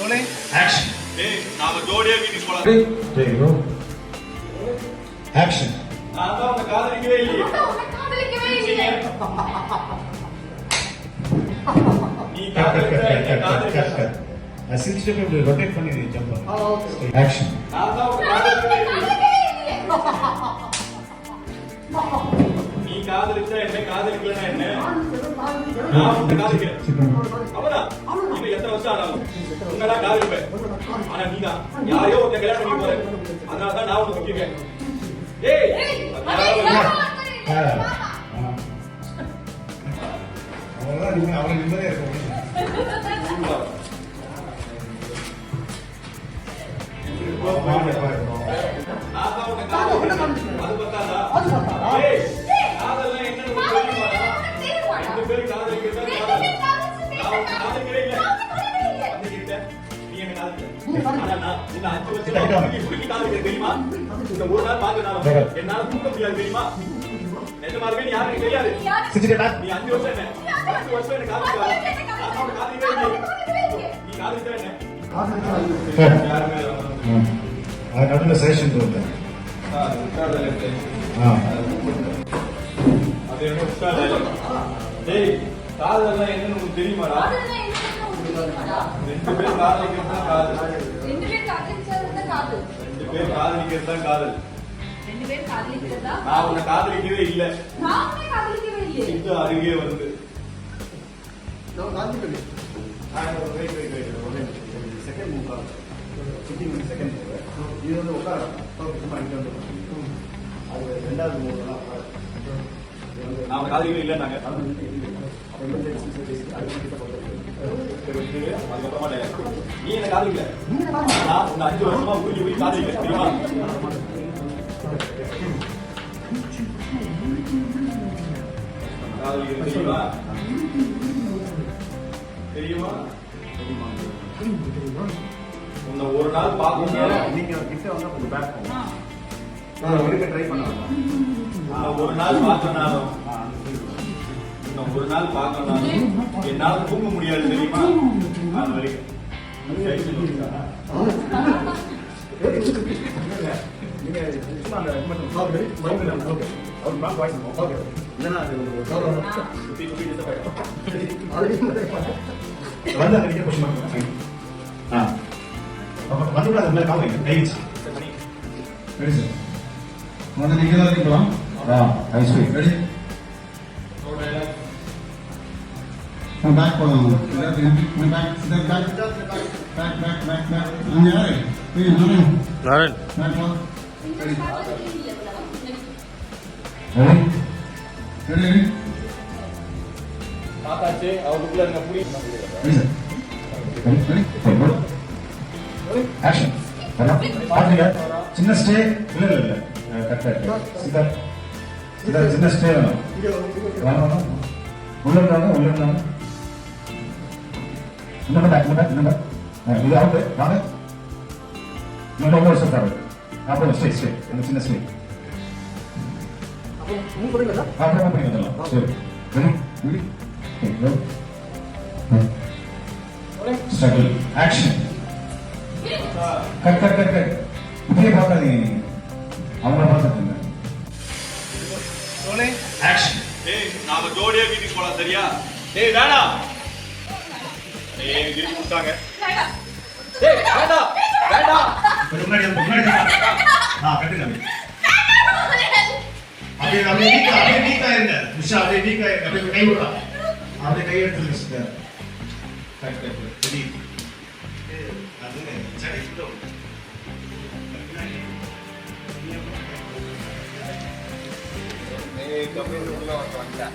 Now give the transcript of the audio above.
Action. Hey, நாம ஜோடியா வீட்டுக்கு போலாம். There you go. Action. நான் தான் உன்னை காதலிக்கவே இல்லையே. நீ காதலிக்க. Since you will rotate பண்ணி jump on. Action. நான் தான் உன்னை காதலிக்கவே இல்லையே. நீ காதலிச்சா என்ன காதலிக்கலனா என்ன? நான் உன்னை காதலிக்கிறேன். அவனா? இது எத்தனை வருஷம் ஆனாலும் உன்னதான் காதலிப்பேன். ஆனா நீதான் யாரையோ ஒருத்தன் கல்யாணம் பண்ணி போற. அதனால தான் நான் உன்னை முக்கியங்க. ஏய் அவ்வளவுதான் நீங்க அவரை நிம்மதியா இருக்க நடுவில் சஜஷன் கொடுத்தேன். காதல் என்னன்னு உங்களுக்கு தெரியுமாடா? ரெண்டு பேர் காதலிக்கிறது தான் காதல். நான் உன்னை காதலிக்கவே இல்லை. இது அருகே வந்து நாம காதலிக்கவே இல்லைன்னாங்க. நீ என்ன காதலிக்கல? நான் உன்னை 5 வருஷமா ஊருக்கு போய் காதலிக்கல தெரியுமா? காதலிக்கிறது தெரியுமா? தெரியுமா? உன்னை ஒரு நாள் பார்க்கணும். நீங்க கிட்ட வந்தா கொஞ்சம் பேக் பண்ணுங்க. ட்ரை பண்ணலாம். ஒரு நாள் பார்க்கணும். ஒரு நாள் பார்க்கணும். என்னால தூங்க முடியாது தெரியுமா? அது வரைக்கும் நீங்க தான் இருக்கலாம். பேக் போகலாம். பார்த்தாச்சு. அவருக்குள்ள இருக்க புடி சின்ன ஸ்டே இல்ல இல்ல சின்ன ஸ்டே வேணும். உள்ள இது அவுட் வாங்க. இன்னும் ரொம்ப வருஷம் தரது. அப்புறம் ஸ்டே அந்த சின்ன ஸ்டே அப்புறமா பண்ணி வந்துடலாம். சரி ஸ்ட்ரகிள் ஆக்ஷன். கட் இப்படியே பார்க்காதீங்க. நீங்க அவங்கள பார்த்துட்டு ஆக்ஷன். ஏய் நாம ஜோடியா வீட்டுக்கு போலாம் சரியா? ஏய் வேணாம். ஏய் கிரி கொடுத்தாங்க. ஏய் வேண்டாம். முன்னாடி கட்டுங்க. அப்படியே வீக்கா இருங்க. விஷா அப்படியே வீக்கா அப்படியே கை விடுறா. அப்படியே கை எடுத்துருங்க சிஸ்டர். Cut ready. அது சரி இதோ. ஏய் கம்பெனி உள்ள வந்தா.